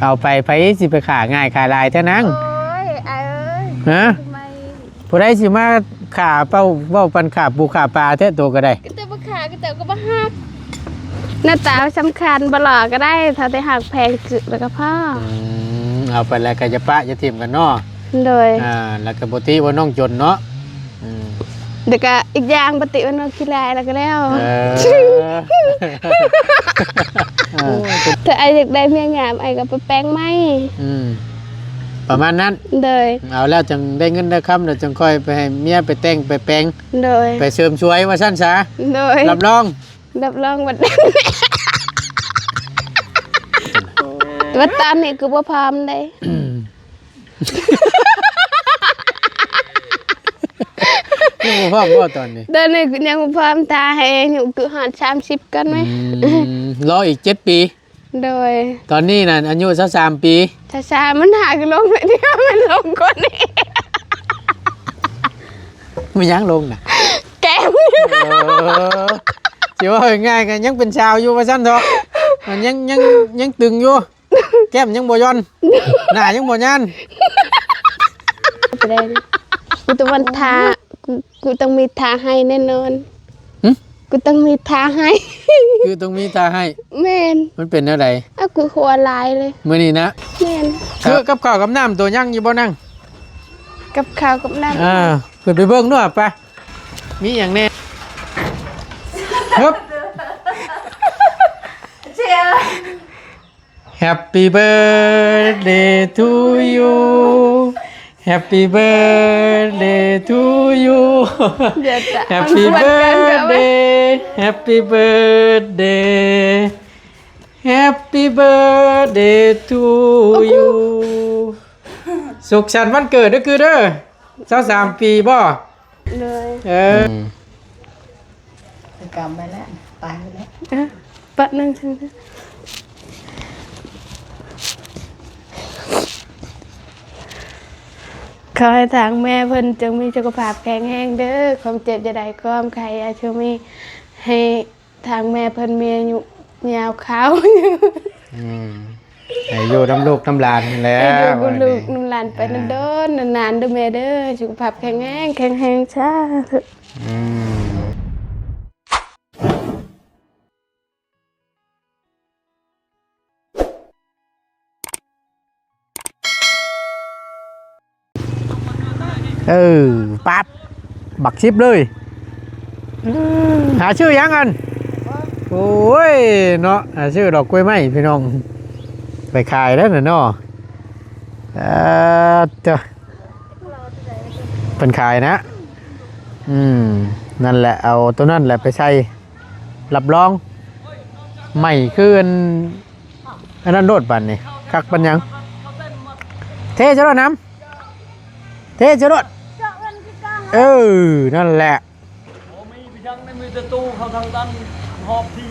เอาไปสิไปขาง่ายขาลายเท่านั้นโอ้ยเอ้ยฮะผู้ใดสิมาขาเป้าเว้าปันขาปูขาปลาแท้ตัวก็ได้ก็แต่บ่ขาก็แต่ก็บ่ฮักหน้าตาสำคัญบ่หล่อก็ได้ถ้าได้หักแพงจุแล้วก็พ่อเอาไปแล้วก็จะปะจะทิ่มกันเนาะโดยแล้วก็บ่ติว่าน้องจนเนาะเดี๋ยวก็อีกอย่างปฏิวันน้องขี้ลายแล้วก็แล้วถ้าไอ้อยากได้เมียงามไอ้ก็ไปแปลงไหมประมาณนั้นเลยเอาแล้วจังได้เงินได้คำเดี๋ยวจังค่อยไปให้เมียไปแต่งไปแปลงเลยไปเสริมช่วยว่าสั้นซะเลยรับรองวันนี้วัดตามนี่คือบ่พร้อมได้ยังพ่อพ่อตอนนี้ตอนนี้ยังพร้อมตาให้อยู่คือหอด30กันไหมรออีก7 ปีโดยตอนนี้น่ะอายุ23 ปีช้ามันหากลงไปเดียวมันลงก่อนนี่มันยังลงน่ะแก้มสิว่าง่ายกันยังเป็นชาวอยู่ว่าซั่นเถอะมันยังตึงอยู่แก้มยังบ่ย่อนหน้ายังบ่ยันกูต้องวันทากูต้องมีทาให้แน่นอนกูต้องมีทาให้คือต้องมีทาให้แม่นมันเป็นอะไรกูหัวลายเลยมื้อนี้นะแม่นคือกับข้าวกับน้ำตัวยังอยู่บ่นั่งกับข้าวกับน้ำขึ้นไปเบิ่งด้วยไปมีอย่างแน่ครับ Happy birthday to you Happy birthday to you Happy birthday Happy birthday Happy birthday to you สุขสันต์วันเกิดด้วยคือเด้อ23 ปีบ่เลยกำไปแล้วไปแล้วปะนั่งฉันขอให้ทางแม่เพิ่นจงมีสุขภาพแข็งแรงเด้อความเจ็บจะได้ความใครอาช่วยมีให้ทางแม่เพิ่นมีอายุยาวขาวให้อยู่น้ำลูกน้ำหลานแล้วอยู่กับลูกน้ำหลานไปนานๆเด้อแม่เด้อสุขภาพแข็งแรงช้าปั๊บบักชิปเลยหาชื่อยังกันโอ้ยเนาะหาชื่อดอกกล้วยไม้พี่น้องไปขายแล้วเนาะเจ้าเป็นขายนะนั่นแหละเอาตัวนั่นแหละไปใช้รับรองใหม่คืออันนั้นโดดปั่นนี่คักปัญญังเทเจ้าน้ำเทเจ้าโดดนั่นแหละมีไปทางในมือตู้เขาทางด้านหอบที่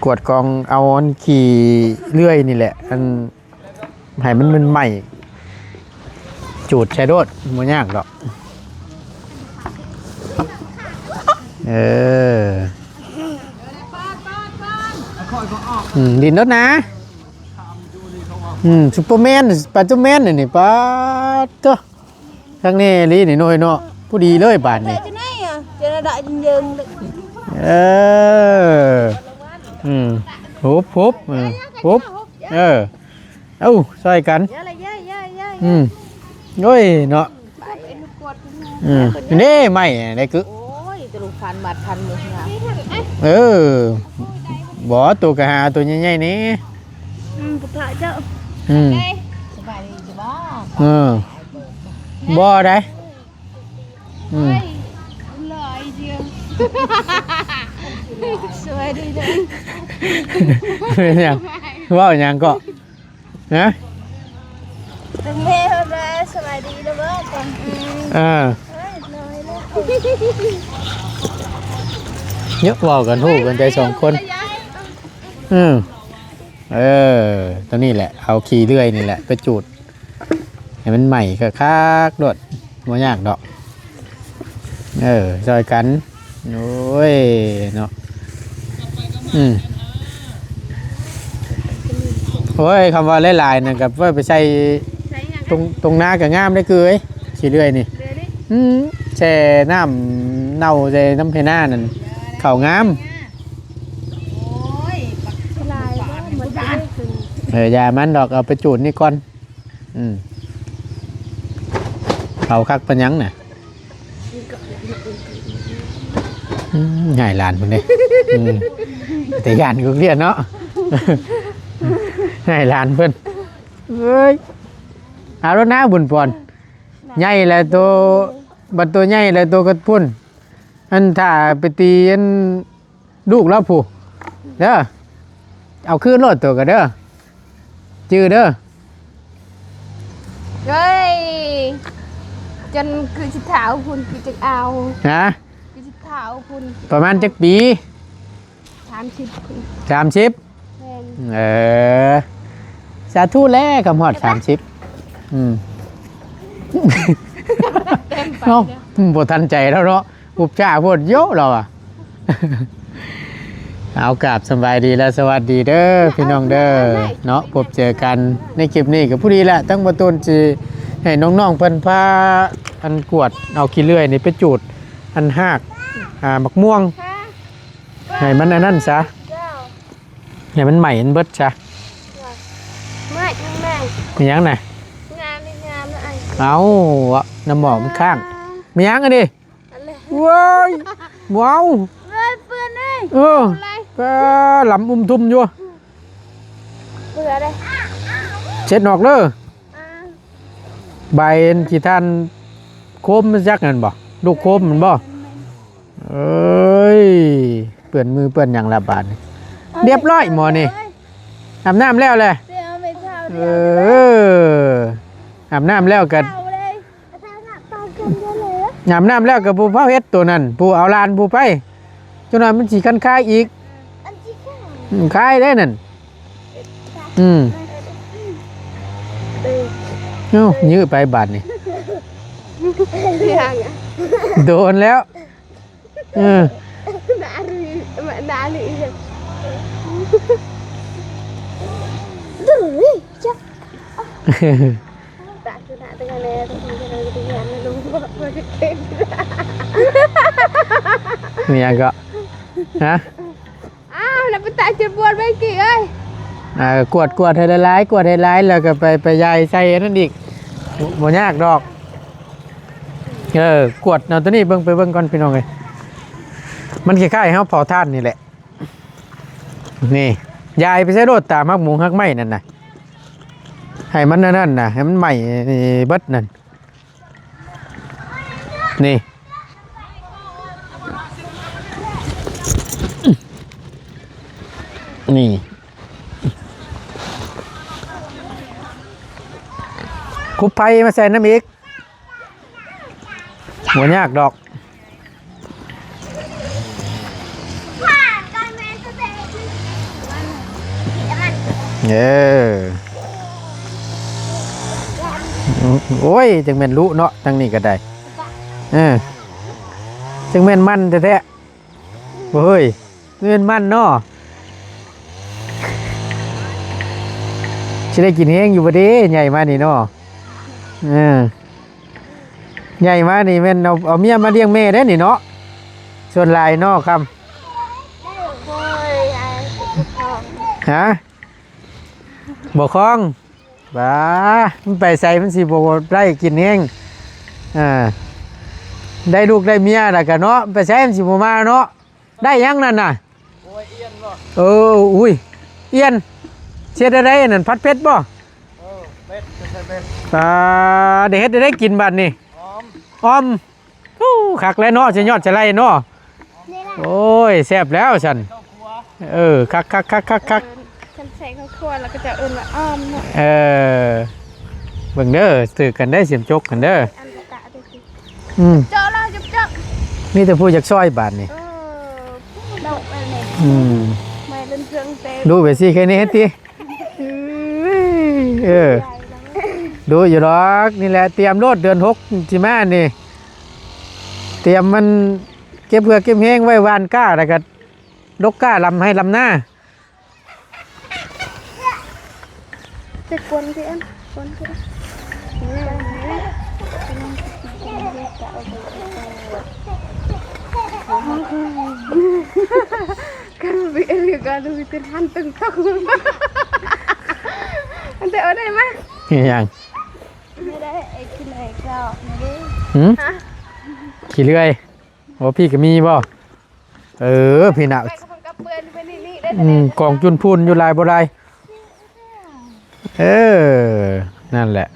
กวดกองเอาอันขี่เลื่อยนี่แหละอันให้มันใหม่จูดใช้โดดมันยากหรอกดินรถนะซุปเปอร์แมนปัจจุบันนี่ป้าตัวทางนี้ลีนี่น้อยเนาะผู้ดีเลยบ้านนี่จะได้ยืนฮุบใส่กันโอ้ยเนาะนี่ไม่ได้คือโอ้ยตะลุพันบาทพันหมดนะบ่ตัวกระหาตัวใหญ่ๆนี่ปุถะเจ้าสบายดีจ้ะบ่ได้ลอยเดียวสวยดีจังเป็นยังว่าอย่างก็นะเป็นแม่เลยสบายดีนะเบ้อก่อนเยอะว่ากันหูกันใจ2 คนตัวนี้แหละเอาขี่เลื่อยนี่แหละไปจูดให้มันใหม่คักๆโดดบ่ยากดอกซอยกันโอ้ยเนาะ โอ้ยคำว่าหลายๆนั่นก็ว่าไปใส่ ใส่หยัง ตรงนาก็งามได้คือเอ้ยสิเรื่อยนี่ เดือนนี้ แช่น้ำเน่าใส่น้ำเพน่านั่นข้าวงาม โอ้ยปัก ลายว่ามันจะได้ขึ้น อย่ามันดอกเอาไปจูดนี่ก่อนเขาคักปัญญังน่ะง่ายหลานเพิ่นเด้แต่ยานก็เรียนเนาะง่ายหลานเพิ่นเอ้ยเอารถน้าบุญปอนใหญ่แล้วตัวบัดตัวใหญ่แล้วตัวกระพุ่นอันถ้าไปตีอันลูกแล้วผู้เด้อเอาคืนรถตัวก็เด้อจื้อเด้อ เฮ้ยจนคือสิเท้าคุณคือจะเอา ฮะ คือสิเท้าคุณ ประมาณจักปี 30คุณ 30 แม่น สาธุแล้วกับหอด30เนาะบ่ทันใจแล้วเนาะอุบจ้าโพดโยเราอ่ะ เอากราบสบายดีแล้วสวัสดีเด้อพี่น้องเด้อเนาะพบเจอกันในคลิปนี้กับผู้ดีแหละตั้งประตูนสิให้น้องๆเพิ่นพาอันกวดเอาขี้เลื่อยนี่ไปจูดอันหากมักม่วงให้มันอันนั้นซะ เจ้า ให้มันใหม่อันเบิดซะ ไม่แม่ มีหยังน่ะ งามไม่งามนะไอ้ เอาอะน้ำหมอกมันข้างมีหยังอันดิ อะไร ว้ายว้าว เฮ้ยเปื้อนเลย เออ อะไร ก็หลำทุ่มอยู่ เปื้อนเลย เช็ดนอกเลยใบขี้ท่านโคมมันจักนั่นบ่ลูกโคมมันบ่เอ้ยเปื่อนมือเปื่อนอย่างละบาทนี่เรียบร้อยหมอนี่อาบน้ำแล้วเลย เดี๋ยวไม่เท่า เอออาบน้ำแล้วก็ เท่าเลยเท่าหนักตอนเกินเยอะเลย อาบน้ำแล้วก็ผู้เผาเฮ็ดตัวนั้นผู้เอาลานผู้ไปจนว่ามันสิคันคายอีก อันที่ข้า คายได้นั่นเอ้ายื้อไปบาดนี่ อย่างอ่ะ โดนแล้วด่าหรือด่าหรือยังดื้อจักด่าคือด่าตั้งแต่ต้องทำอะไรก็ต้องยันรู้ว่าจะเก่ง มีหยังก็ฮะ อ้าวแล้วไปตายจุดบวชไปกี่เอ้ย กวดให้หลายๆกวดให้หลายแล้วก็ไปยายใส่อันนั่นอีกบ่ยากดอกกวดเอาตัวนี้เบิ่งไปเบิ่งก่อนพี่น้องเอ้ยมันคล้ายๆเฮาเผาถ่านนี่แหละนี่ยายไปใส่รถตามฮักหมูฮักไม้นั่นน่ะให้มันนั่นน่ะให้มันใหม่เบิดนั่นนี่นี่คุบไผ่มาใส่น้ำอีกหัวยากดอกโอ้ยจังแม่นรู้เนาะทางนี้ก็ได้จังแม่นมันแท้ๆเฮ้ยแม่นมันเนาะสิได้กินแห้งอยู่บ่เด้ใหญ่มานี่เนาะใหญ่มานี่แม่นเอาเมียมาเลี้ยงแม่ได้นี่เนาะส่วนลายเนาะครับฮะบ่คล้องบ้ามันไปใส่มันสิบ่ได้กินแห้งได้ลูกได้เมียแล้วก็เนาะไปใส่มันสิบ่มาเนาะได้ยังนั่นน่ะโอ้ยเอียนบ่อุ้ยเอียนเช็ดได้นั่นพัดเพชรบ่เป็ดได้เฮ็ดได้กินบัดนี่ออมคักแล้วเนาะสิยอดจะไล่เนาะโอ้ยแซ่บแล้วฉันคักฉันใส่ข้าวคั่วแล้วก็จะเอิ้นว่าอ้อมเนาะเบิ่งเด้อถือกันได้เสียมจกกันเด้ออันตะได้สิ เจาะแล้วจับมีแต่ผู้อยากซอยบาดนี่ดอกอันนี้ไม่เป็นเครื่องเต็ม ดูไปสิแค่นี้ติดูอยู่หรอกนี่แหละเตรียมรถเดือน6สิมานี่เตรียมมันเก็บเพื่อเก็บแห้งไว้วานก้าแล้วก็ดกก้าลำให้ลำหน้า จะกวนพี่อันกวนพี่kan biar juga lu bikin hantung tak ante ada mah ยัง ไม่ได้ไอ้ขี้เหล็กเรานี่ หืมขี่เลื่อยว่าพี่ก็มีบ่พี่น่ะ ไปกับเปื้อนไปนี่ได้ กองจุนพูนอยู่ลายบ่ลายนั่นแหละ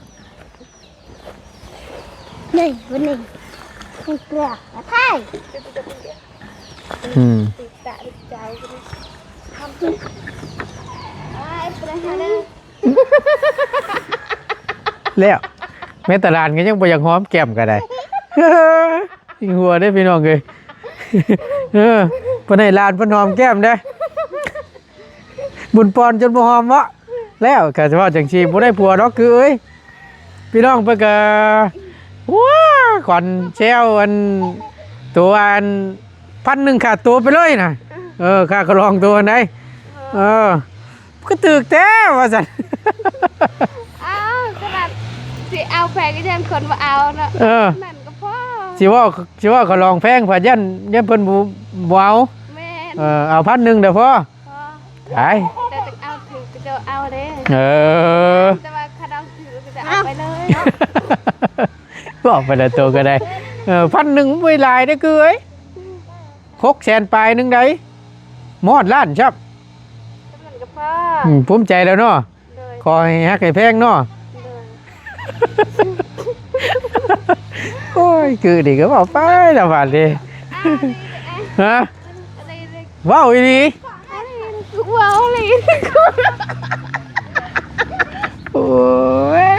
นี่วันนี้ให้เกลือไทย ติดตาติดใจทำตัวไอ้ประหาร แล้วแม่ตลาดก็ยังบ่อยากหอมแก้มก็ได้ ยิงหัวได้พี่น้องเลยเพิ่นให้ลานเพิ่นหอมแก้มได้บุญปอนจนบ่หอมวะแล้วก็เฉพาะจังซี่บ่ได้ผัวดอกคือเอ้ยพี่น้องเพิ่นก็ว้าขวัญแซวอันตัวอัน1,000ค่าตัวไปเลยน่ะค่ากระรองตัวไหนก็ตึกแท้ว่าซั่น อ้าวขนาดสิเอาแพงก็ยังคนมาเอาเนาะนั่นก็พอ สิว่าเขาลองแพงพายันเพิ่นบ่เอา แม่ เอา1,000เด้อพ่อ พอ ไอ้ แต่จะเอาถือก็จะเอาเด้ แต่ว่าคาดองถือก็จะเอาไปเลย บอกไปแล้วตัวก็ได้1,000ไม่หลายได้อคือเอ้ย600,000ปลายนึงได้หมดล้านครับ นั่นก็พอ ภูมิใจแล้วเนาะ เลย ขอให้ฮักให้แพงเนาะ เลย โอ้ยคือดีก็บอกไปแล้วบาดนี้ฮะ อะไรเลย ว้าวอีหลี กูว้าวเลย โอ้ย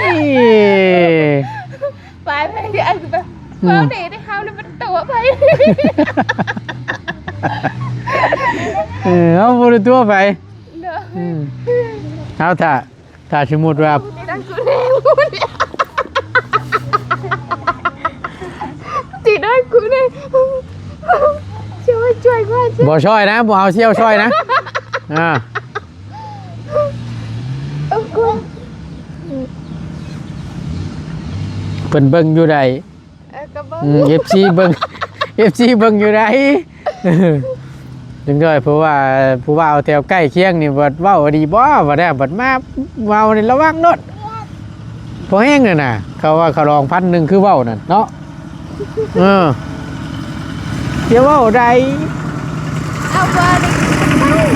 ไปที่อันแบบว้าวดีได้เข้าในประตูไป เอาบ่ได้ตัวไป เด้อ เอาถ้าสมมุติว่า ดังกูแรงกูเนี่ยตีได้กูเนี่ยช่วยก่อน บ่ช่อยนะบ่เอาเชี่ยวช่อยนะกู เพิ่นเบิ่งอยู่ใด กระเบื้อง FC เบิ่ง FC เบิ่งอยู่ใดจังด้วยเพราะว่าผู้ว่าเอาแถวใกล้เคียงนี่บ่เว้าดีบ่บ่ได้บัดมาเว้านี่ระวังโนดพอแห้งนั่นน่ะเขาว่าเขาลอง1,000คือเว้านั่นเนาะเดี๋ยวเว้าใด เอาไปเลย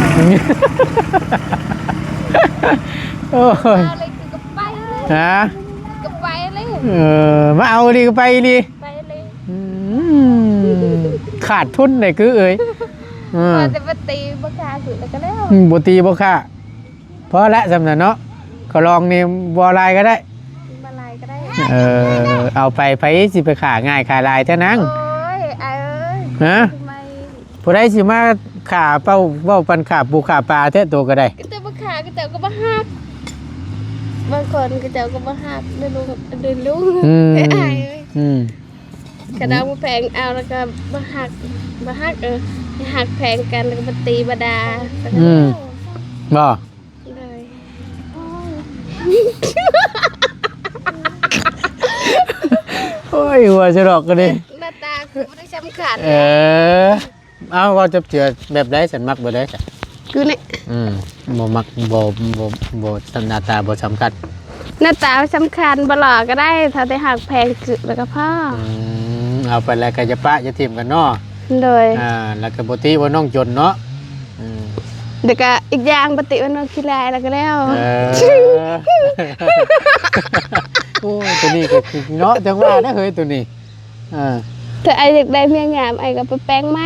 โอ้ย เอาเลยก็ไปเลย ฮะ ก็ไปเลย มาเอาดีก็ไปดี ไปเลย ขาดทุนเลยคือเอ้ย พอจะมาตีบักาสุดแล้วก็แล้ว บ่ตีบ่ค่าเพราะละสำนักเนาะก็ลองนี่บ่ลายก็ได้ มาลายก็ได้ เอาไปสิไปขาง่ายขาลายเท่านั้น โอ้ยเอ้ย ฮะ ทำไม ผู้ใดสิมาขาเป้าเว้าปันขาปูขาปลาแท้ตัวก็ได้ ก็เจอบักาก็เจอก็มาหักบางคนก็เจอก็มาหักเดินลุงไอ้กระดองมาแพงเอาแล้วก็มาหักหักแพงกันแล้วก็มาตีบดา บ่ เลย โอ้ยหัวจะดอกก็ดิ หน้าตาคือไม่ได้สำคัญ เอาว่าจะเจือแบบใดฉันมักบ่ได้จ้ะ คือนี่ บ่มักบ่หน้าตาบ่สำคัญ หน้าตาสำคัญบลอก็ได้ถ้าได้หักแพงคือแล้วก็พ่อ เอาไปแล้วก็จะปะจะทิ่มกันเนาะ โดย แล้วก็บ่ติว่าน้องจนเนาะ เด็กก็อีกอย่างปฏิวันนขี้ลายแล้วก็แล้ว โอ้ยตัวนี้ก็คือเนาะจังว่านะเฮ้ยตัวนี้ถ้าไอ้อยากได้เมียงามไอ้ก็ไปแปลงไหม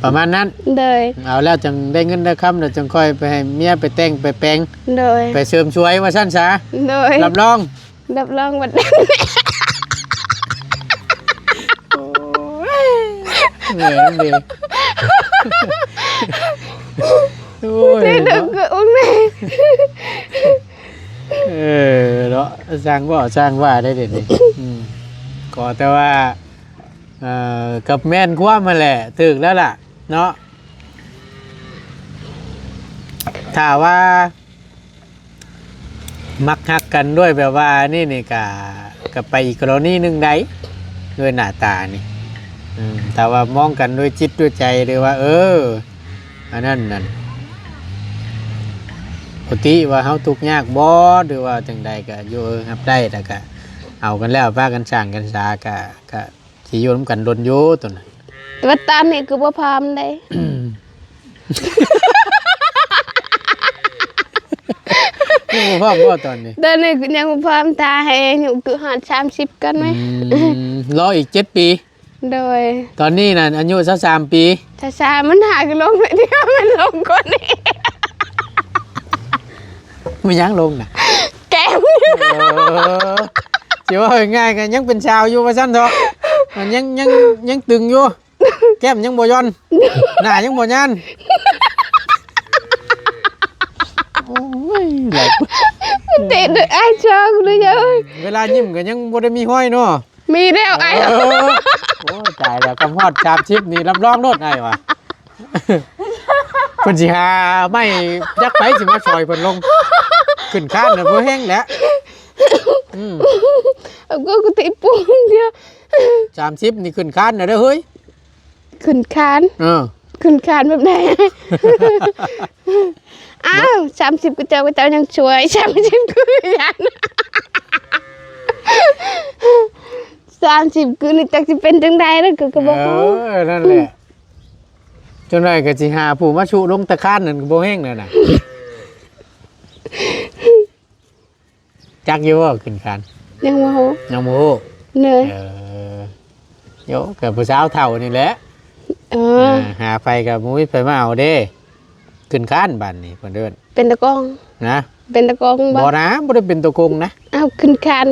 ประมาณนั้น โดย เอาแล้วจังได้เงินได้คำแล้วจังค่อยไปให้เมียไปแต่งไปแปลง โดย ไปเสริมช่วยว่าซั่นซะ โดย รับรอง รับรองวันนั้น เหนื่อยดีโอ้ย นี่ดึกก็อุ้งนี่ เนาะสร้างว่าได้เด็ดนี่ก็แต่ว่ากับแม่นความมาแหละถึกแล้วล่ะเนาะถ้าว่า มักฮักกันด้วยแบบว่านี่ก็ไปอีกกรณีหนึงได้ด้วยหน้าตานี่แต่ว่ามองกันด้วยจิตด้วยใจหรือว่าอันนั้นนั่นปกติว่าเฮาทุกข์ยากบ่หรือว่าจังใดก็อยู่รับได้แต่ก็เอากันแล้วพากันสร้างกันสาก็สิอยู่นำกันดนอยู่ตัวนั้น แต่ว่าตอนนี้คือบ่พร้อมได้ นี่พ่อบ่ตอนนี้ ตอนนี้คือยังบ่พร้อมตาให้อยู่คือหอด30กันไหม รออีก7 ปี โดย ตอนนี้น่ะอายุ23 ปี ถ้าชามันหากลงไม่ได้มันลงกว่านี้ ไม่ยั้งลงน่ะ แก้ม สิว่าง่ายๆกันยังเป็นชาวอยู่ว่าซั่นเถอะมันยังตึงอยู่แก้มยังบ่ย่อนหน้ายังบ่ยันโอ้ยหลาย ติดไอ้ชอบเลยเยอะ เวลายิ้มก็ยังบ่ได้มีห้อยเนาะ มีแล้วไอ้ โอ้ยตายแล้วกำฮอดชาบชิปนี่รับรองโลดได้ว่ะเพิ่นสิหาไม่ยักไปสิมาซอยเพิ่นลงขึ้นคานน่ะบ่แห้งแล้วกูติดปุ่มเดียว 30นี่ขึ้นคานน่ะเด้อเฮ้ย ขึ้นคาน ขึ้นคานแบบไหน อ้าว30ก็เจ้ายังช่วย30กูยัน30กูนี่จักสิเป็นจังได๋แล้วก็บ่ฮู้ นั่นแหละจนได้ก็สิหาผู้มาชุลงตะคานนั่นก็บ่แห้งนั่นน่ะจักอยู่บ่ขึ้นคาน ยังบ่ฮู้ ยังบ่ฮู้ เหนื่อย โยกับผู้สาวเฒ่านี่แหละหาไฟกับมุ้ยไฟมาเอาเด้ขึ้นคานบ้านนี่เพิ่นเดิน เป็นตะกอง นะ เป็นตะกองบ่ บ่นะบ่ได้เป็นตัวโกงนะ อ้าวขึ้นคาน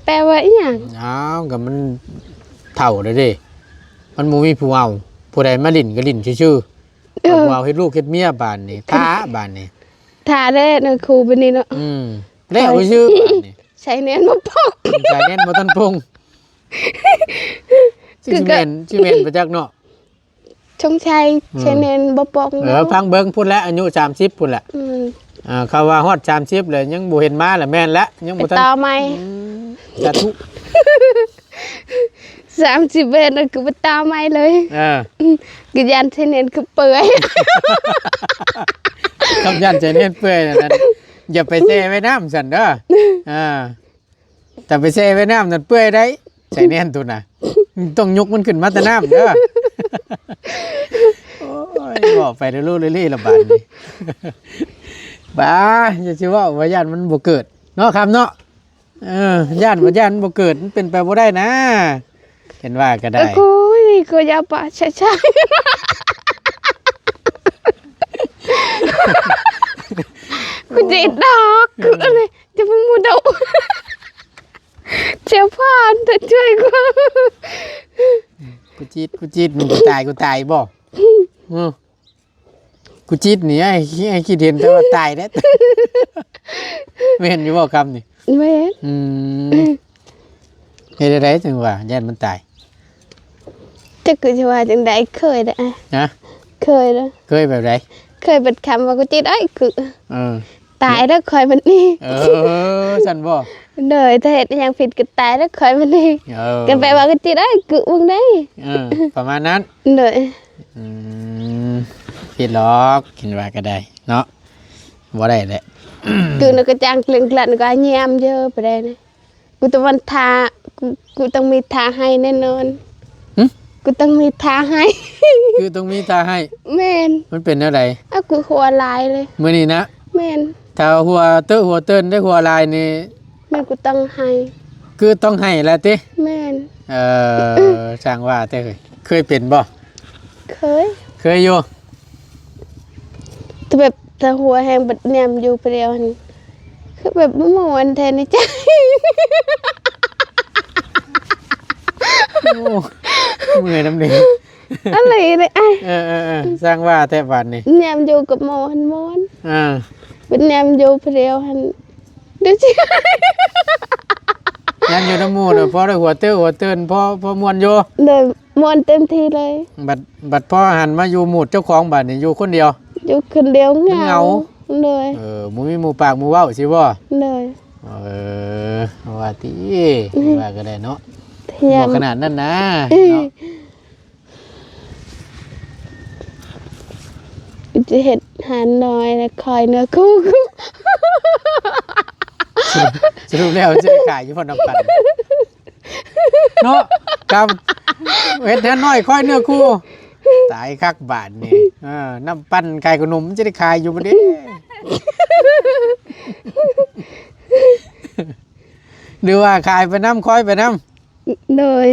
แปลว่าอีหยัง อ้าวก็มันเฒ่าแล้วเด้มันบ่มีผู้เอาผู้ใดมาลิ้นก็ลิ้นชื่อๆผู้เอาเฮ็ดลูกเฮ็ดเมียบ้านนี่ท้าบ้านนี่ ถ้าได้นะครูบัดนี้เนาะ แล้วชื่อบ้านนี่ ใช้แนนบ่พอก ใจแน่นบ่ทันพงชื่อแม่นประจักษ์เนาะ ชงชัยใช้แนนบ่ปอก พังเบิ่งพุ่นแล้วอายุ30พุ่นแหละเขาว่าฮอด30เลยยังบ่เห็นมาแหละแม่นแล้วยังบ่ทัน ต่อใหม่ สาธุ 30เอ็ดนั่นคือบ่ต่อใหม่เลยกิยันใช้แนนคือเปื่อย คำยันใจเน่นเปื่อยนั่นอย่าไปแช่ไว้น้ำสั่นเด้อแต่ไปแช่ไว้น้ำนั่นเปื่อยได้ใจแน่นตัวน่ะต้องยกมันขึ้นมาแต่น้ำเด้อโอ้ยบอกไปเรื่อยๆเรื่อยๆละบาดนี่บ้าอย่าชื่อว่าญาติมันบ่เกิดเนาะครับเนาะญาติมันบ่เกิดมันเป็นไปบ่ได้นะเห็นว่าก็ได้ โอ้ยก็อย่าปะใช่กูจิตดอกกูอะไรจะมึงมูดอกเจ้าพ่อนเธอช่วยกู กูจีดมึงกูตายบ่กูจีดนี่ไอ้คิดเห็นแต่ว่าตายแล้วไม่เห็นอยู่บ่คำนี่ เว้ย เฮ็ดได้จังว่าญาติมันตาย จะกูจะว่าจังไดเคยได้ นะ เคยแล้ว เคยแบบไหน เคยเป็นคำว่ากูจิตไอ้คือ อ ตายแล้วคอยมันนี่ ฉันบ่ เด้อถ้าเฮ็ดอย่างผิดก็ตายแล้วคอยมันนี่ กันไปว่ากูจิตไอ้คือมึงได้ ประมาณนั้น เด้อ ผิดหรอกคิดว่าก็ได้เนาะบ่ได้แหละ คือนึกจังเกลึงกลั่นก็แยมเยอะไปได้นะกูต้องวันทากูต้องมีทาให้แน่นอนกูต้องมีทาให้ คือต้องมีตาให้ แม่น มันเป็นอะไร อ้าวกูหัวลายเลย มื้อนี้นะ แม่น ถ้าหัวเติ้นได้หัวลายนี่ แม่นกูต้องให้ คือต้องให้แหละติ แม่น ช่างว่าแต่เคยเป็นบ่ เคย อยู่ แต่แบบถ้าหัวแห้งบัดแนมอยู่ไปเดียวหันคือแบบบ่ม่วนแทนในใจ เมื่อยน้ำหนึ่ง อะไรเลยไอ้ สร้างว่าแต่วันนี้ แนมอยู่กับหมอหันมอน อ่า เป็นแนมอยู่ไปเดียวหันเดี๋ยวสิ ยันอยู่น้ำมูดพอได้หัวเติ้นพอมวนอยู่ เลยมวนเต็มที่เลย บัดพ่อหันมาอยู่หมูดเจ้าของบ้านนี่อยู่คนเดียว อยู่คนเดียวเหงา เลย บ่มีหมู่ปากหมู่เว้าสิบ่ เลย ว่าติว่าก็ได้เนาะ เทีย บ่ ม ขนาดนั้นนะเนาะ จะเห็ดหาน้อยแล้วคอยเนื้อคู่ สรุปแล้วจะได้ขายอยู่พอนำกันเนาะกับเฮ็ดแท้น้อยค่อยเนื้อคู่ตายคักบาทนี่น้ำปั้นไก่ขนมจะได้ขายอยู่บ่เด้หรือว่าขายไปน้ำค่อยไปน้ำ เลย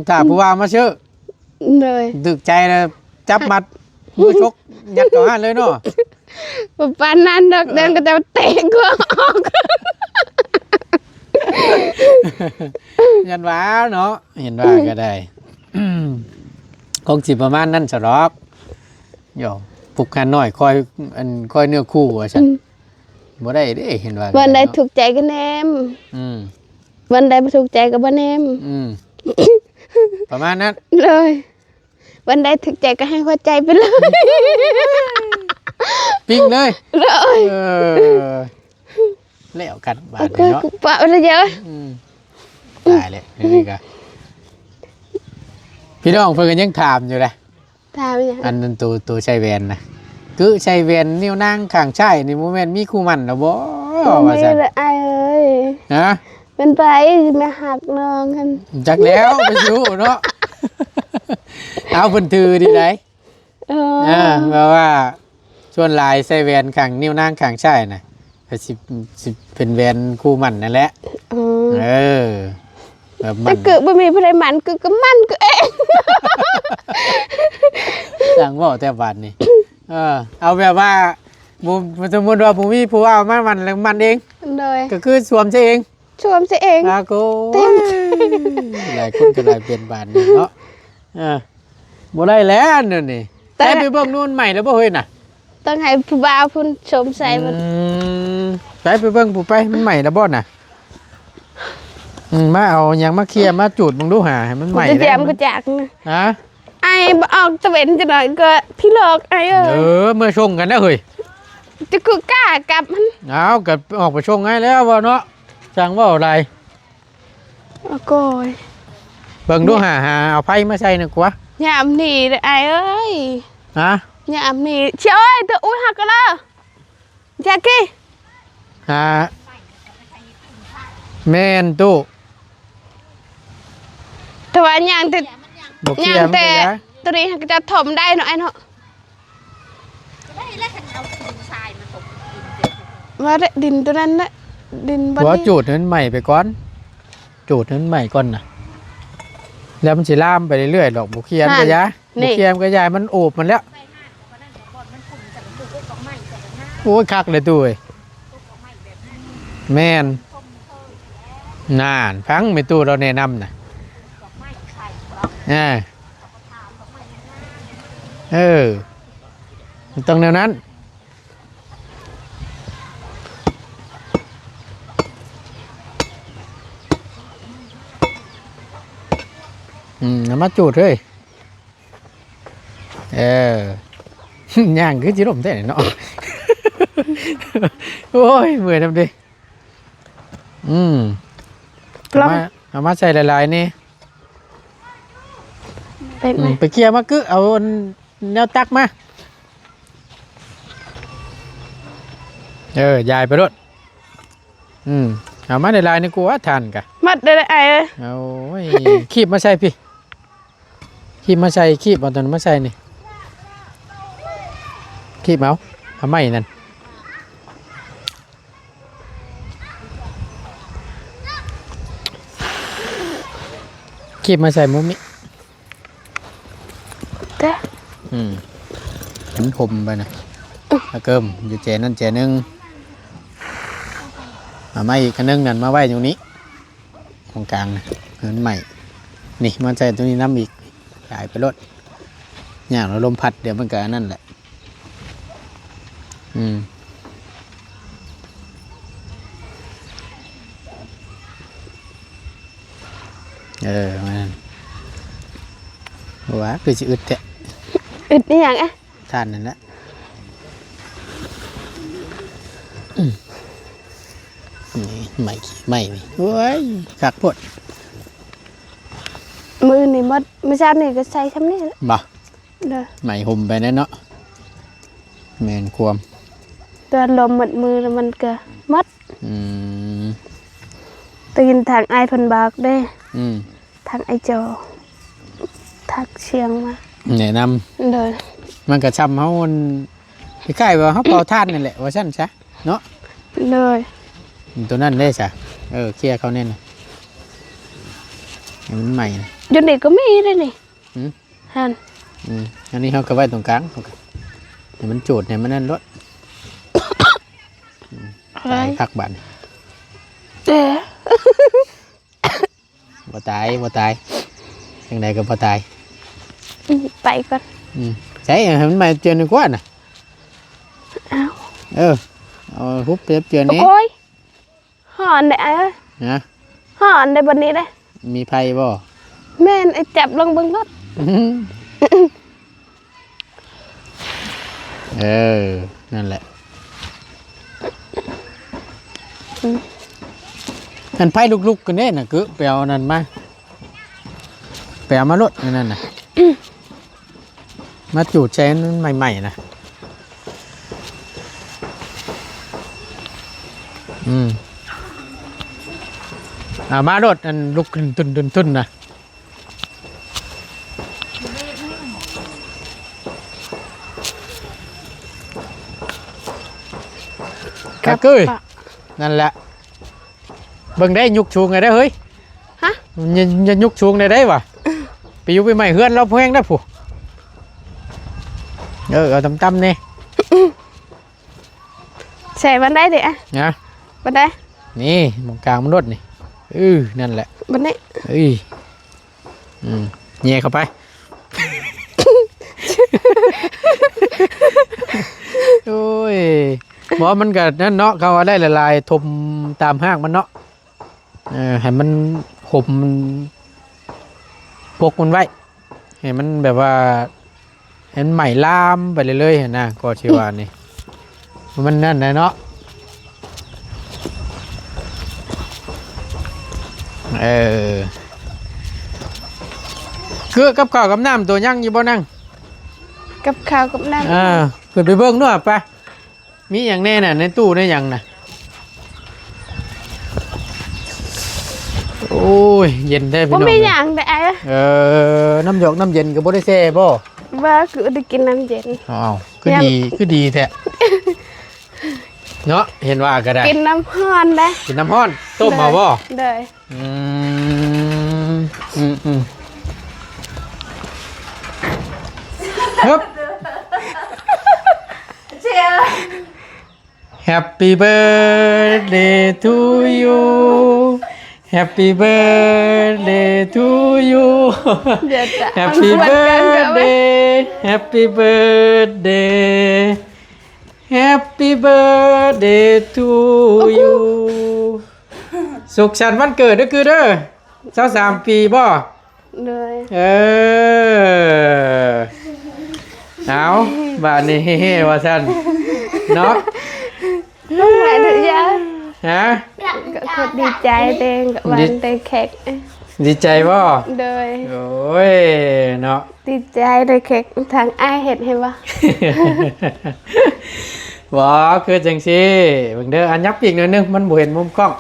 ถ้าผู้ว่ามาเชื่อ เลย ดึกใจแล้วจับมัดมือชกยัดต่อหันเลยเนาะ ปานนั้นดอกเดินก็จะเตะกูออก ยันว้าเนาะเห็นว่าก็ได้คงสิประมาณนั้นสะรอกโยผูกกันหน่อยคอยเนื้อคู่ว่าฉันบ่ได้เด้เห็นว่า วันใดถูกใจก็แนม วันใดไม่ถูกใจก็บ่แนม ประมาณนั้น เลย วันใดถูกใจก็ให้หัวใจไปเลย ปิ้งเลย เลย แล้วกันบาด ก็ เนาะ ปะไปเยอะ ตายเลยนี่ก็พี่น้องเพิ่นก็ยังถามอยู่เลย ถามอย่าง อันนั้นตัวใช้แวนนะคือใช้แวนนิ้วนางข้างใช่นี่โมเมนต์มีคู่มันแล้วบ่ว่า ไม่ ซั่น เลยไอ้เอ้ย ฮะ เป็นไปมาหักน้องกัน จักแล้วไปสู้เนาะ เอาเพิ่นถือดีไดแปลว่าส่วนหลายใช้แวนข้างนิ้วนางข้างใช่น่ะก็สิเป็นแวนคู่มันนั่นแหละแบบมั แต่ น เกิดบ่มีผู้ใดมันก็มันก็เอง สั่งเว่าแต่บาดนี่เอาแบบว่าสมมติว่าผมมีผู้เอามันแล้วมันเอง เลย ก็คือสวมใช่เอง ชวมซะเอง อาโกหลายคนก็หลายเป็นบาดนี่เนาะบ่ได้แล้วนั่นนี่แต่ไปเบิ่งนู่นใหม่แล้วบ่เฮ้ยน่ะ ต้องให้ผู้บ่าวพุ่นชมใส่มัน ไปเบิ่งผู้ไปมันใหม่แล้วบ่น่ะมาเอาหยังมาเคลียร์มาจูดมึงดูหาให้มันใหม่ จะ แล้ แจ ว มก็จากนะ ฮะ ไอ้บ่ออกตะเวนจะหน่อยก็พี่หลอกไอ้เอ้ย เมื่อชงกันนะเฮ้ย จะกูกล้ากลับมัน เอาก็ออกไปชงให้แล้วบ่เนาะจังว่าอะไร โอ้โกย เบิ่งดูหาเอาไผมาใส่หน่อยกว่าย ามนี่เด้อไอ้เอ้ย ฮะ ยามนี่เชี่ยเอ้ยตัวอุ้ยหักกันแล้วแจ็คกี้ หาแม่นตู้ แต่ว่าอย่างแต่ บ่เคลี อย ย่าง ร์มัน แต่ ก็ได้ ตัวนี้จะถมได้เนาะไอ้เนาะ ได้แล้วฉันเอาดินทรายมาตกดิน ว่าแต่ดินตัวนั้นน่ะดินบ่ หัว ดี จูดนั้นใหม่ไปก่อนจูดนั้นใหม่ก่อนน่ะแล้วมันสิลามไปเรื่อยๆดอกบ่เคลียร์มันก็ยาบ่เคลียร์มันก็ยายมันโอบมันแล้ว ไปห้างวันนั้นบอลมันฝุ่นแต่มันดูดอกไม้แต่ละหน้า โอ้ยคักเลยตู้เอ้ย ดอกไม้แบบนั้น แม่นนานฟังไม่ตู้เราแนะนำน่ะ ดอกไม้ไข่ดอก อ่า ทามดอกไม้หน้า มันต้องแนวนั้นเอามาจูดเฮ้ยย่างคือจิรมได้เนาะ โอ้ยเมื่อยทำดิเอามาใส่หลายๆนี่ เป็นไหม ไปเคลียร์มาคือเอาแนวตักมายายไปรถเอามาหลายๆนี่กูว่าทานกะ มัดได้ไอ้เอ้ย เอาไว้คีบมาใส่พี่คีบมาใส่คีบเอาตอนนนมาใส่นี่คีบเอาไม้นั่นคีบมาใส่มุมนี้ แต่ มันคมไปนะแล้วเกิมอยู่เจนั่นเจนึงเอาไม้อีกอันนึงนั่นมาไว้ตรงนี้ตรงกลางนะเหินใหม่นี่มันใส่ตรงนี้น้ำอีกขายไปรถอย่างเราลมพัดเดี๋ยวมันก็นั่นแหละมันว้าคือจะอึดแทะ อึดนี่อย่างอ่ะ ท่านนั่นแหละ นี่ไม่นี่โอ้ยคักโพด มือนี่มดไม่ทราบนี่ก็ใส่ทำนี่แหละ บ่ เด้อ ไหมห่มไปแน่เนาะแม่นความ ตัวลมหมดมือแล้วมันก็มด อืม ตีนทางไอเพันบากได้ อืม ทางไอโจทักเชียงมา แนะน เด้อ ำมันก็ช้ำเฮามันคล้ายๆว่าเฮาเป่าท่านนั่นแหละว่าซั่นซะเนาะ เลย ตัวนั้นได้ซะเคลียร์เขาแน่นให้มันใหม่นะ จนเด็กก็ไม่ได้นี่ หืม ฮัน อันนี้เขาก็ไว้ตรงกลางให้มันจูดให้มันนั่นรถ อะไร ตายคักบัด เด้อ บ่ตายจังใดก็บ่ตาย ไปก่อน ใช่ให้มันใหม่เจือนดีกว่าน่ะ เอา เอาฮุบเจือนนี้ โอ้ยห่อนได้ไอ้เอ้ย นะ ห่อนได้บนนี้ได้ มีไผบ่ แม่นไอ้จับลงเบิ่งรถ นั่นแหละนั่นไผลุกๆกันเด้น่ะคือไปเอานั่นมาไปเอามารถนั่นน่ะมาจูดใช้นั้นใหม่ๆนะมารถอันลุกขึ้นตุนนะกะเก้ยนั่นแหละเบิ่งได้ยุกชูงไงได้เฮ้ย ฮะ ยันยุกชูงได้วะไปยุกไปใหม่เฮือนเราแพงได้ผู้เอาตำๆนี่ ใส่บันไดดิอ่ะ นะ บันได นี่มองกลางมันรถนี่นั่นแหละ บันได เงี่ยเข้าไป โอ้ยบอกมันก็นั่นเนาะเขาเอาได้ละลายทมตามห้างมันเนาะให้มันห่มมันพกมันไว้ให้มันแบบว่าให้มันใหม่ลามไปเรื่อยๆนะก็ชีวานี่มันนั่นนะเนาะคือกับข้าวกับน้ำตัวยั่งอยู่บ่นั่ง กับข้าวกับน้ำ เกิดไปเบิ่งด้วยปะมีอย่างแน่น่ะในตู้ได้อย่างน่ะโอ้ยเย็นได้พี่ บ่ น้อง มีอย่างแต่ไอ้เอ้ย น้ำหยอกน้ำเย็นกับบ่ได้แซ่บ่ ว่าคือได้กินน้ำเย็น อ้าวคือดีแท้เนาะเห็นว่าก็ได้ กินน้ำฮ้อนได้ กินน้ำร้อนต้มมาบ่ เลย อืมครับ Happy birthday to you Happy birthday to you เดี๋ยวจะ Happy birthday Happy birthday Happy birthday to you สุขสันต์วันเกิดเด้อคือเด้อ23ปีบ่ เลย เอาบ้านนี้เฮ้ว่าซั่นเนาะ น้องแม่ถึงยา ฮะ ก็คนดีใจเต็งกับวันเต็งแขก ดีใจบ่ เลย โอ้ยเนาะ ดีใจเลยแขกทางอ้ายเห็ดให้วะ บ่คือจังซี่เบิ่งเด้ออันยับอีกหน่อยนึงมันบ่เห็นมุมกล้อง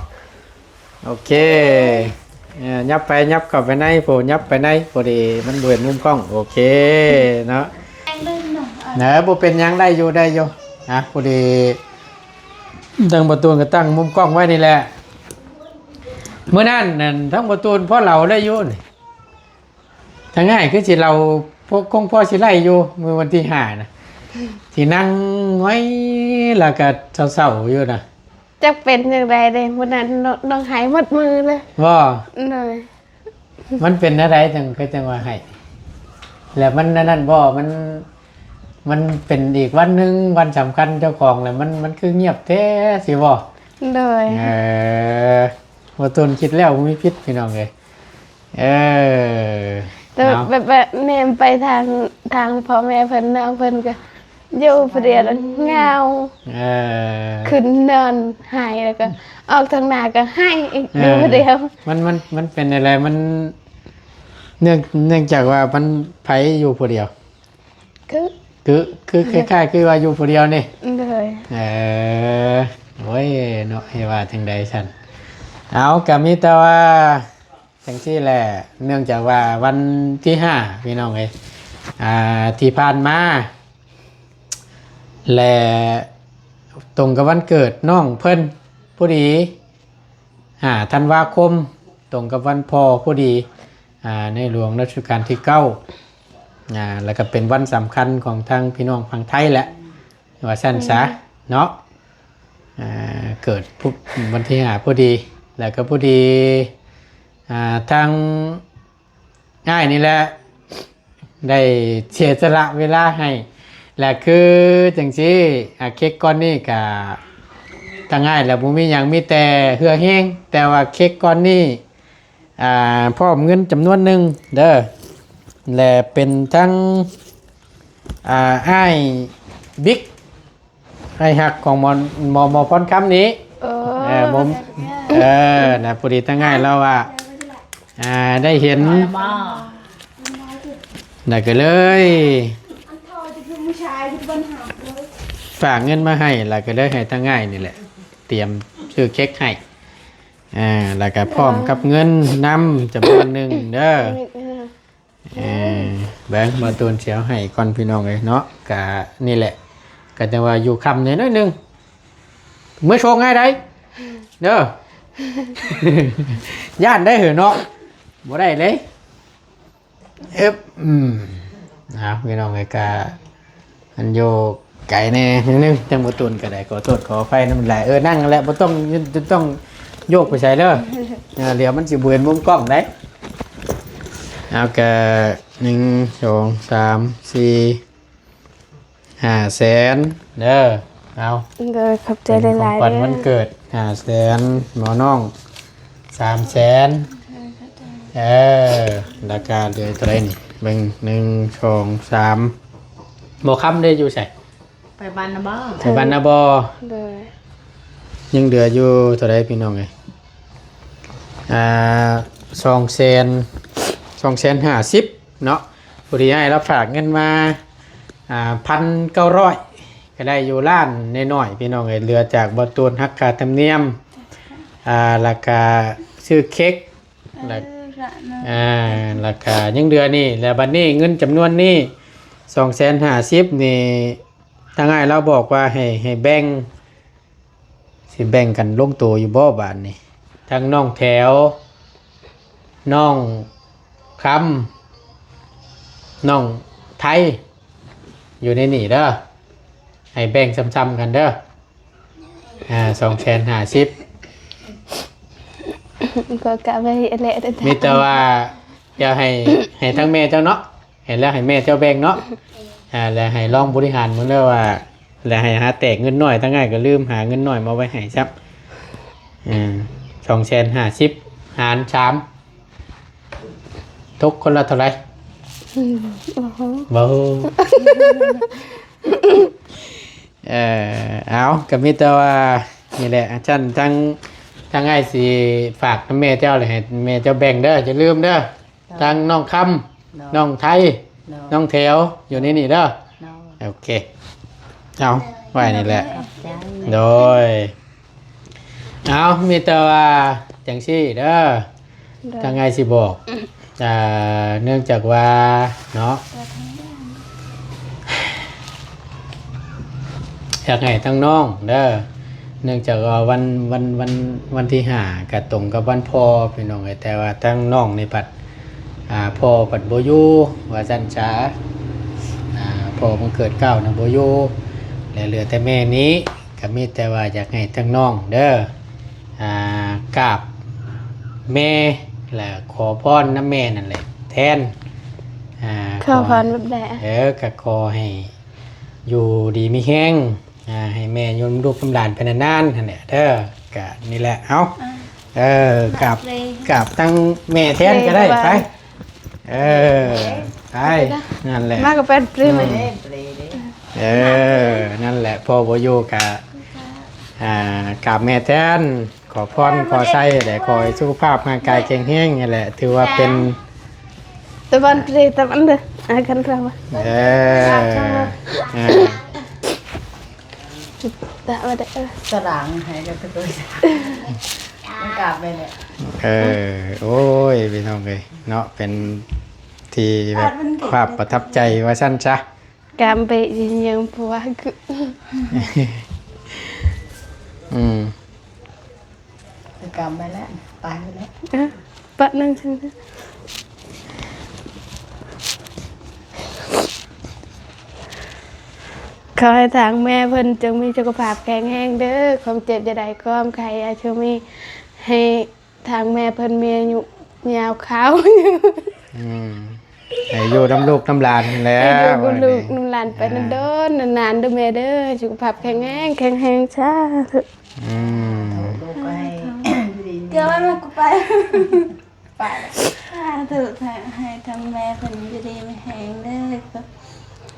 โอเคยับไปยับเข้าไปในโผยับไปในพอดีมันบ่เห็นมุมกล้องโอเคเนาะบ่เป็นหยังได้อยู่พอดีตั้งประตูก็ตั้งมุมกล้องไว้นี่แหละเมื่อนั้นนั่นทั้งประตูพ่อเราได้อยู่นี่ทั้งง่ายคือสิเราพวกคงพ่อสิไล่อยู่มื้อวันที่5น่ะที่นั่งไว้แล้วก็เศร้าๆอยู่น่ะ จะเป็นอย่างไรเลยวันนั้นน้องหายหมดมือเลย ว่า เลย มันเป็นอะไรจังว่าให้แล้วมันนั่นบ่มันเป็นอีกวันหนึงวันสำคัญเจ้าของแล้วมันคือเงียบแท้สิบ่ เลย ว่าตนคิดแล้วมีพิษพี่น้องเลยแต่ เนาะ แบบเนมไปทางพ่อแม่เพิ่นน้องเพิ่นก็อยู่เปรียดเงา ขึ้นนอนหายแล้วก็ออกทางหน้าก็ให้อีกอยู่เดียว มันเป็นอะไรมันเนื่องจากว่ามันไผอยู่ผู้เดียว คือคล้ายๆคือว่าอยู่ผู้เดียวนี่ เลย โอ้ยเนาะให้ว่าจังใดฉันเอาก็มีแต่ว่าจังซี่แหละเนื่องจากว่าวันที่5พี่น้องเอ้ยที่ผ่านมาและตรงกับวันเกิดน้องเพิ่นผู้ดีธันวาคมตรงกับวันพ่อผู้ดีในหลวงรัชกาลที่9แล้วก็เป็นวันสำคัญของทางพี่น้องฝั่งไทยแหละว่าสั้นซะเนาะเกิดวันที่5ผู้ดีแล้วก็ผู้ดีทางง่ายนี่แหละได้เสียสละเวลาให้และคือจังซี่เค้กก้อนนี้ก็ทางง่ายแล้วบ่มีหยังมีแต่เหือแห้งแต่ว่าเค้กก้อนนี้พร้อมเงินจำนวนหนึ่งเด้อและเป็นทั้งอ้ายบิ๊กไอ้หักของหมอพรคำนี้ผมนะพอดีทั้งง่ายแล้วว่าได้เห็นน่ะก็เลยฝากเงินมาให้แล้วก็เลยให้ทั้งง่ายนี่แหละเตรียมซื้อเค้กให้แล้วก็พร้อมกับเงินนำจำนวนหนึ่งเด้อแบงค์มาตูนเสียวให้ก่อนพี่น้องเลยเนาะกะนี่แหละก็จะว่าอยู่คำนิดนึงเมื่อโชว์ง่ายได้เด้อย่านได้เหรอเนาะบ่ได้เลยพี่น้องเลยกะอันโยไก่แน่นิดนึงจังมาตูนก็ได้ขอโทษขออภัยน้ำลายนั่งแล้วบ่ต้องโยกไปใส่เด้อเดี๋ยวมันสิเบือนมุมกล้องได้เอากะ1 2 3 4 5 แสนเด้อเอาเลยขอบใจหลายๆ ของขวัญวันเกิด5 แสนหมอน้อง3 แสนราคาเดือนเท่าไรนี่เบิ่ง1 2 3บ่ค้ำได้อยู่ใส่ไปบ้านนะบ่ ไปบ้านนะบ่ยังเหลืออยู่เท่าไรพี่น้องเอ้ย250,000เนาะผู้ที่ให้รับฝากเงินมา1,900ก็ได้อยู่ล้านน้อยๆพี่น้องเอ้ยเหลือจากบ่ตูนหักค่าธรรมเนียมราคาซื้อเค้กราคายังเดือนนี่แล้วบัดนี้เงินจำนวนนี้250,000นี่ทางง่ายเราบอกว่าให้แบ่งสิแบ่งกันลงตัวอยู่บ่บาทนี่ทั้งน้องแถวน้องคำน้องไทยอยู่ในนี่เด้อให้แบ่งซ้ำๆกันเด้อ250,000ก็กะไว้แหละมีแต่ว่าเดี๋ยวให้ทั้งแม่เจ้าเนาะเห็นแล้วให้แม่เจ้าแบ่งเนาะแล้วให้ลองบริหารมึงเด้อว่าแล้วให้หาแตกเงินน้อยทั้งง่ายก็ลืมหาเงินน้อยมาไว้ให้ซับ250,000หาร3ทุกคนละเท่าไหร่บ่เอาก็มีแต่ว่านี่แหละอาจารย์ทั้งง่ายสิฝากแม่เจ้าเลยให้แม่เจ้าแบ่งเด้ออย่าลืมเด้อทั้งน้องคำน้องไทยน้องแถวอยู่ในนี่เด้อโอเคเอาไว้นี่แหละโดยเอามีแต่ว่าจังซี่เด้อทางไงสิบอกเนื่องจากว่าเนาะอยากให้ทั้งน้องเด้อเนื่องจากว่าวันที่5ก็ตรงกับวันพ่อพี่น้องแต่ว่าทั้งน้องในปัดพ่อปัดโบยูว่าจันช้าพ่อมันเกิด9นะโบยูเหลือแต่แม่นี้ก็มีแต่ว่าอยากให้ทั้งน้องเด้อกราบแม่และขอพรน้ำแม่นั่นแหละแทนขอพรแบบใดก็ขอให้อยู่ดีมีแห้งให้แม่ยนลูกกำลานเป็นนานๆนั่นแหละเด้อกะนี่แหละเอากราบตั้งแม่แทนก็ได้ไปไปนั่นแหละมากกว่าเป็นปลื้มนั่นแหละพ่อโบโยกะ กราบแม่แทนขอพรขอไส้แต่ขอให้สุขภาพร่างกายแข็งแรงนี่แหละถือว่าเป็น ตะวันเรตะวันเด้อกันเรา เออ ตะวันเด้อ สรางให้กันไปเลยมันกลับไปเลย โอ้ยพี่น้องเลยเนาะเป็นที่แบบภาพประทับใจว่าสั้นจ้ะ กามไปยังผัวคือ กลับไปแล้วไปแล้ว ปะนั่งฉันขอให้ทางแม่เพิ่นจงมีสุขภาพแข็งแรงเด้อความเจ็บจะได้ความใครอาชมีให้ทางแม่เพิ่นมีอายุยาวขาว ให้อยู่น้ำลูกน้ำหลานนั่นแหล้ ให้ ว ลูกลูกน้ำหลานไปนานๆนานๆเด้อแม่เด้อสุขภาพแข็งแรงช้าเถอะ ลูกก็ให้ดี เดี๋ยวลูกก็ไป ไป เถอะให้ทางแม่เพิ่นจะดีไม่แห้งเด้อครับ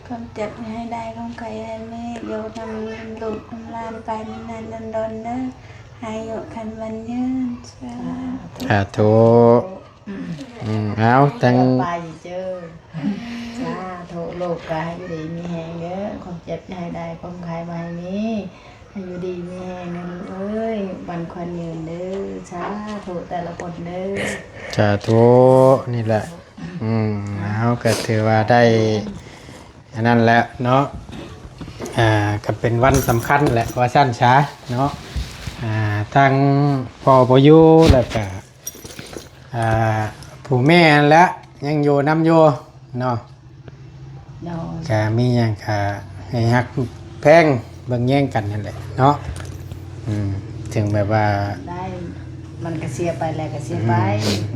ความเจ็บให้ได้ความใครให้แม่โยนำลูกน้ำหลานไปนานๆดนๆเด้อให้อยู่คันวันยืนสาธุเอาตั้ง ไปเจอสาธุลูกก็ให้ดีมีแหงเยอะความเจ็บให้ได้ความใครมาให้นี้ให้อยู่ดีมีแหงนะเอ้ยบันควันยืนเด้อสาธุแต่ละคนเด้อ สาธุนี่แหละเอาก็ถือว่าได้อันนั้นแหละเนาะก็เป็นวันสำคัญแหละว่าสั้นช้าเนาะทางพ่อพอยู่แล้วก็ผู้แม่และยังอยู่น้ำอยู่เนาะก็มีอย่างก็ให้ฮักแพงเบิ่งแย่งกันนั่นแหละเนาะถึงแบบว่า ได้มันก็เสียไปแล้วก็เสียไป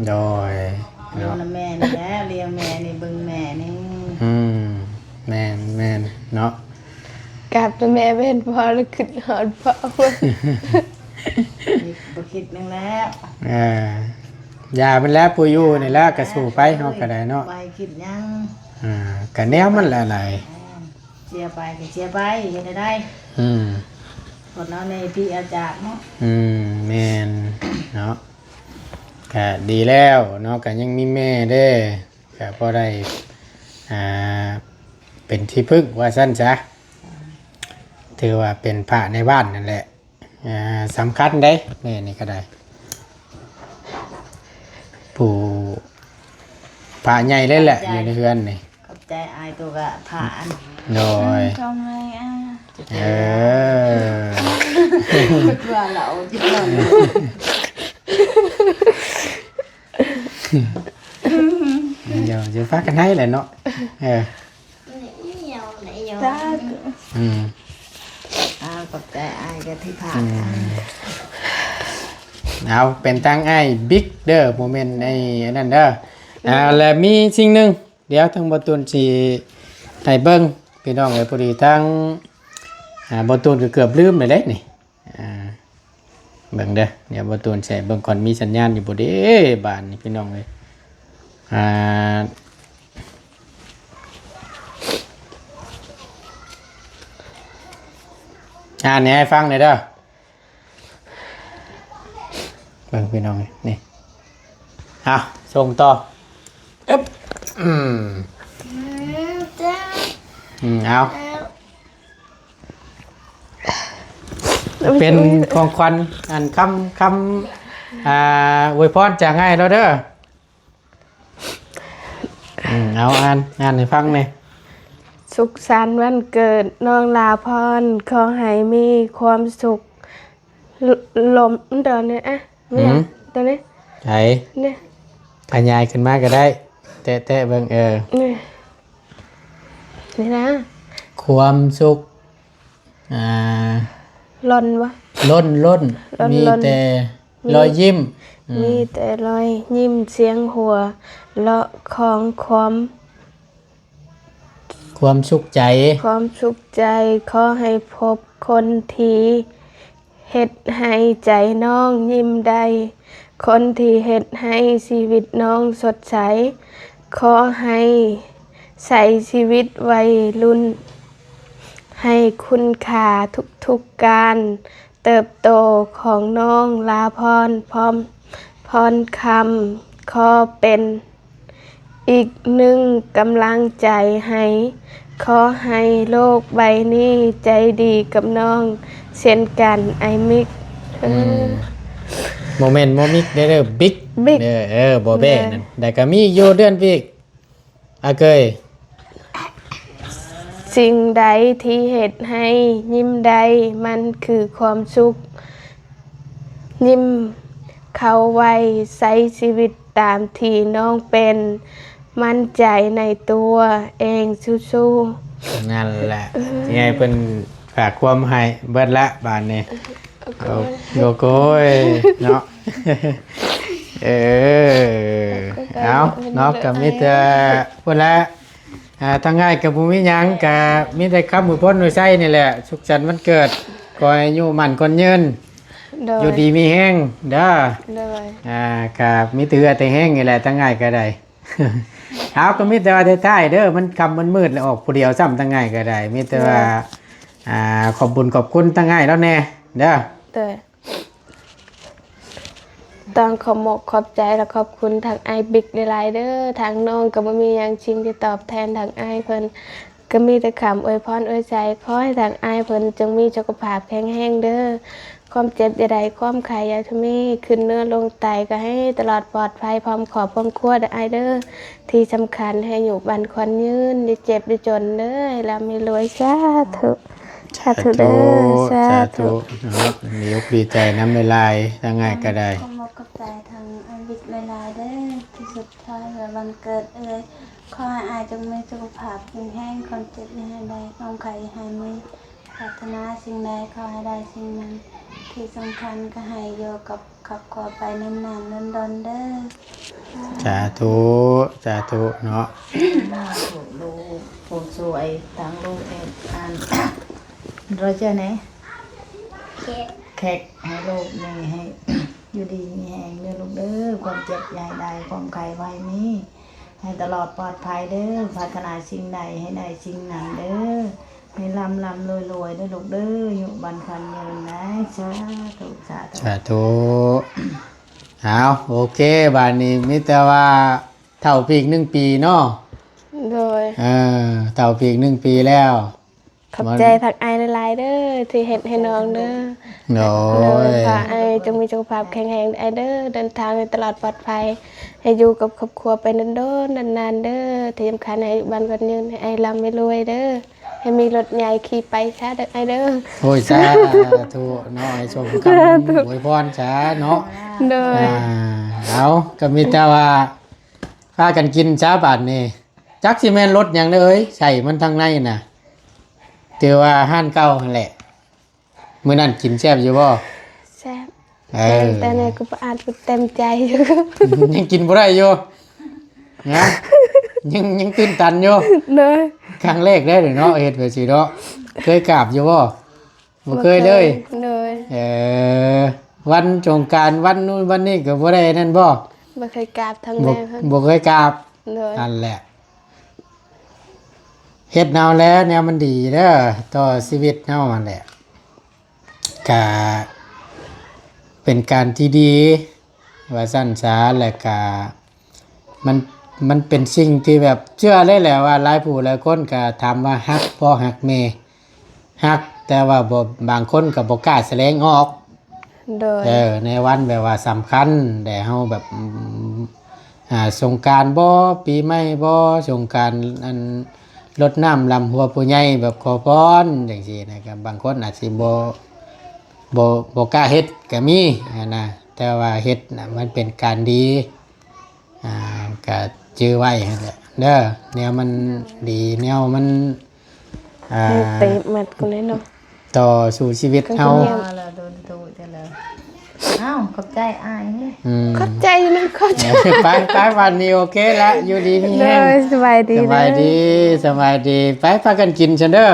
โดย เลี้ยงแม่นี่แหละเลี้ยงแม่นี่เบิ่งแม่นี่ แม่นเนาะ กลับแม่เป็นพ่อแล้วขึ้นหอดพ่อ บ่คิดนึงแล้ว ยามันแล้วปูอยู่นี่แล้วก็สู้ไปเฮาก็ได้เนาะ ไปคิดยัง ก็แนวมันหลาย เสียไปก็เสียไปเฮ็ดได้ คนเอาในพี่อาจารย์เนาะ แม่นเนาะก็ดีแล้วเนาะก็ยังมีแม่เด้ก็พอได้เป็นที่พึ่งว่าซั่นซะถือว่าเป็นพระในบ้านนั่นแหละสำคัญได้แม่นี่ก็ได้ผู้พระใหญ่เลยแหละอยู่ในเฮือนนี่ ขอบใจอายตัวก็ผ่าน โดย ทำไมเออ ว่าเราจิตเรา เดี๋ยวจะฟักกันให้แหละเนาะจ้า ขอบใจอายก็ที่ผ่าน เอาเป็นตั้งไอ้บิ๊กเด้อโมเมนต์ไอ้นั่นเด้อและมีสิ่งหนึ่งเดี๋ยวทางบตูนสีให้เบิ้งพี่น้องเลยพอดีทั้งบตูนก็เกือบลืมไปเลยนี่เบิ้งเด้อเดี๋ยวบตูนใส่เบิ้งก่อนมีสัญญาณอยู่บ่เด้บ้านนี่พี่น้องเลยนี่ให้ฟังหน่อยเด้อเบิ่งพี่น้องนี่ส่งต่อเอาเป็นของขวัญอันคำอวยพรจากง่ายแล้วเด้อเอาอ่านให้ฟังหน่อย สุขสันต์วันเกิดน้องลาพรขอให้มีความสุขลมเดินเนี่ยตัวนี้ ใช่ เนี่ย ขยายขึ้นมาก็ได้แตะเบิ่งนี่นะ ความสุขล้นวะ ล้นมีแต่รอยยิ้ม มีแต่รอยยิ้มเสียงหัวเราะของความสุขใจ ความสุขใจขอให้พบคนที่เฮ็ดให้ใจน้องยิ้มได้คนที่เฮ็ดให้ชีวิตน้องสดใสขอให้ใส่ชีวิตวัยรุ่นให้คุณค่าทุกๆการ เติบโตของน้องลาพรพร้อมพรคำขอเป็นอีกหนึ่งกำลังใจให้ขอให้โลกใบนี้ใจดีกับน้องเช่นกันไอมิกโมเมนต์โมมิกเด้อบิ๊ก Big บ่เบ้นั่นแต่ก็มีอยู่เดือนพี่อาเกย สิ่งใดที่เหตุให้ยิ้มใดมันคือความสุขยิ้มเข้าไว้ใช้ชีวิตตามที่น้องเป็นมั่นใจในตัวเองสู้ๆ นั่นแหละยังไงเพิ่นฝากความให้เบิดละบานนี้โกโก้ยเนาะเอาเนาะก็มีแต่พุ่นละทางง่ายกับบ่มีหยังก็มีแต่คำอวยพรอวยไส้นี่แหละสุขสันต์วันเกิดขอให้อายุมั่นคนยืนอยู่ดีมีแห้งเด้อกับมีเตือแต่แห้งนี่แหละทางง่ายก็ได้ เอาก็มีแต่ว่าท้ายๆเด้อมันคำมันมืดแล้วออกผู้เดียวซ้ำทางง่ายก็ได้มีแต่ว่าขอบคุญขอบคุณทางง่ายแล้วแน่เด้อต้องขอบมกขอบใจและขอบคุณทางไอบิ๊กหลายๆเด้อทางน้องก็บ่มีหยังชิงที่ตอบแทนทางไอเพิ่นก็มีแต่คำอวยพรอวยใจขอให้ทางไอเพิ่นจงมีสุขภาพแข็งแรงเด้อความเจ็บใดๆความไข้ยาทุมีขึ้นเนื้อลงไตก็ให้ตลอดปลอดภัยพร้อมขอบพร้อมครัวไอเด้อที่สำคัญให้อยู่บันควันยืนอย่าเจ็บอย่าจนเด้อแล้วมีรวยสาธุสาธุเด้อสาธุมีอกดีใจน้ำลายทางง่ายก็ได้ขอบคุณกับใจทางไอบิ๊กหลายๆเด้อที่สุดท้ายและวันเกิดขอให้อายจงมีสุขภาพแข็งแรงความเจ็บอย่าให้ได้ความไข้อย่าให้มีปรารถนาสิ่งใดขอให้ได้สิ่งนั้นที่สำคัญก็ให้อยู่กับครอบครัวไปนานๆดนๆเด้อสาธุสาธุเนาะลูกผู้สวยทั้งลูกเองอ่านเราจะไหนแขกให้ลูกนี่ให้อยู่ดีมีแหงเด้อลูกเด้อความเจ็บใหญ่ใดความไข้ไว้นี้ให้ตลอดปลอดภัยเด้อพัฒนาสิ่งใดให้ได้สิ่งนั้นเด้อให้ลำรวยเด้อลูกเด้ออยู่บันคันยืนนะสาธุสาธุสาธุเอาโอเคบานนี้มิแต่ว่าเท่าปีก1 ปีเนาะโดยเท่าปีก1 ปีแล้วขอบใจทางไอหลายๆเด้อที่เฮ็ดให้น้องเด้อโอ้ยขอไอจงมีสุขภาพแข็งแรงไอเด้อเดินทางตลอดปลอดภัยให้อยู่กับครอบครัวไปนานๆเด้อที่สำคัญให้บ้านกันยืนให้ไอร่ำให้รวยเด้อให้มีรถใหญ่ขี่ไปช้าเด้อไอเด้อโอ้ยสาธุเนาะให้ชมคำอวยพรช้าเนาะเด้อเอาก็มีแต่ว่าพากันกินช้าบาดนี่จักสิแม่นรถหยังเด้อเอ้ยใส่มันทางในน่ะถือว่าห้านเก่าหั่นแหละมื้อนั้นกินแซ่บอยู่บ่แซ่บแต่เนี่ยก็อาจเต็มใจอยู่ยังกินบ่ได้อยู่นะยังตื่นตันอยู่เด้อครั้งแรกได้เนาะเฮ็ดแบบสิเนาะเคยกราบอยู่บ่บ่เคยเลยวันสงกรานต์วันนู้นวันนี้ก็บ่ได้นั่นบ่เคยกราบทางแม่เพิ่นบ่เคยกราบนั่นแหละเฮ็ดแนวแล้วแนวมันดีเด้อต่อชีวิตเฮานั่นแหละก็เป็นการที่ดีว่าซั่นซะแล้วก็มันเป็นสิ่งที่แบบเชื่อได้แหละว่าหลายผู้หลายคนก็ถามว่าฮักพ่อฮักแม่ฮักแต่ว่าบางคนก็บ่กล้าแสดงออกโดยในวันแบบว่าสำคัญแต่เฮาแบบสงกรานต์บ่ปีใหม่บ่สงกรานต์อันรดน้ำลำหัวผู้ใหญ่แบบขอพรจังซี่นะครับบางคนอาจสิบ่กล้าเฮ็ดก็มีนะแต่ว่าเฮ็ดน่ะมันเป็นการดีก็จื้อไว้นั่นแหละเด้อแนวมันดีแนวมันเตะมัดกันเลยเนาะต่อสู่ชีวิตเฮาแล้วโดนตูจะเลยอ้าวขอบใจอ้ายขอบใจนึงขอบใจไปวันนี้โอเคละอยู่ดีมีแรงสบายดีสบายดีไปพากันกินซั่นเด้อ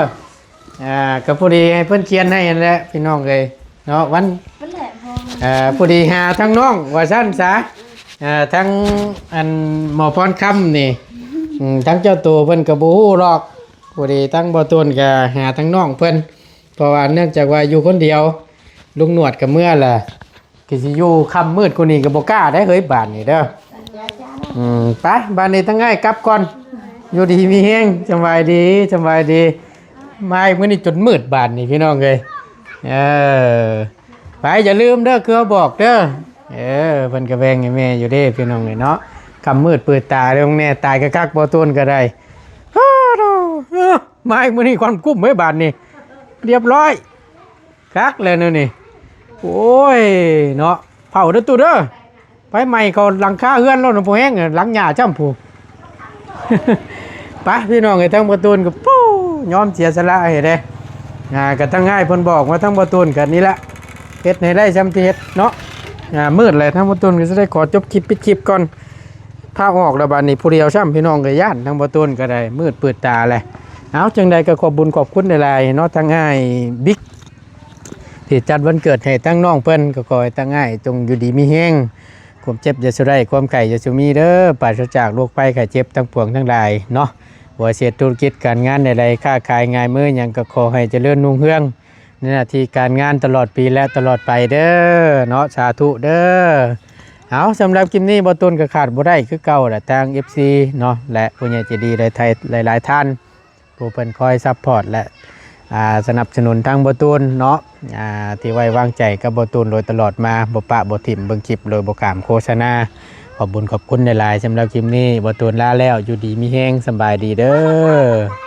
ก็พอดีให้เพิ่นเขียนให้นั่นแหละพี่น้องเอ้ยเนาะวันพอดีหาทั้งน้องว่าซั่นซะทั้งอันหมอพรค่ำนี่ทั้งเจ้าตัวเพิ่นก็บ่ฮู้หรอกพอดีทั้งบ่ต้นก็หาทั้งน้องเพิ่นเพราะว่าเนื่องจากว่าอยู่คนเดียว ลุงหนวดกับเมื่อแหละกิสิอยู่ค่ำมืดกูนี่ก็บ่กล้าได้เฮ้ยบานนี่เด้อไปบานนี้ตั้งง่ายกลับก่อนอยู่ดีมีแฮงสบายดีสบายดีมาอีกมื้อนี้จนมืดบานนี่พี่น้องเอ้ยไปอย่าลืมเด้อคือบอกเด้อเพิ่นก็แบ่งให้แม่อยู่เด้พี่น้องเอ้ยเนาะค่ำมืดเปิดตาเด้อแน่ตายคักๆบ่ต้นก็ได้มาอีกมื้อนี้ความกุ้มไว้บานนี่เรียบร้อยคักเลยนี่โอ้ยเนาะเผาเด้อตู้เด้อไปใหม่เขาหลังคาเฮือนแล้วนะพ่อแห้งหลังหญ้าจ้ำผู้ ไปพี่น้องไอ้ทั้งประตูนก็ปู้ยอมเสียสละให้เด้ก็ทั้งง่ายเพิ่นบอกว่าทั้งประตูนกันนี่ละเฮ็ดให้ได้จำที่เฮ็ดเนาะมืดเลยทั้งประตูนก็จะได้ขอจบคลิปปิดคลิปก่อนพาออกแล้วบัดนี้ผู้เดียวช่ำพี่น้องก็ย่านทั้งประตูนก็ได้มืดเปิดตาเลยเอาจังใดก็ขอบบุญขอบคุณหลายๆเนาะทั้งง่ายบิ๊กที่จัดวันเกิดให้ตั้งน้องเพิ่นก็ขอให้ตั้งง่ายจงอยู่ดีมีแฮงความเจ็บจะสุได้ความไข่จะสุมีเด้อปราศจากโรคภัยไข้เจ็บทั้งปวงทั้งหลายเนาะหัวเสียธุรกิจการงานใดๆค้าขายง่ายมือหยังก็ขอให้เจริญรุ่งเรืองในหน้าที่การงานตลอดปีและตลอดไปเด้อเนาะสาธุเด้อเอาสำหรับคลิปนี้บ่ต้นก็ขาดบ่ได้คือเก่าแหละทาง FC เนาะและผู้ใหญ่ใจดีหลายท่านผู้เพิ่นคอยซัพพอร์ตและสนับสนุนทางบ่ตูนเนาะที่ไว้วางใจกับบ่ตูนโดยตลอดมาบ่ปะบ่ถิ่มเบิ่งคลิปโดยบ่กามโฆษณาขอบคุญขอบคุณหลายๆสำหรับคลิปนี้บ่ตูนลาแล้วอยู่ดีมีแฮงสบายดีเด้อ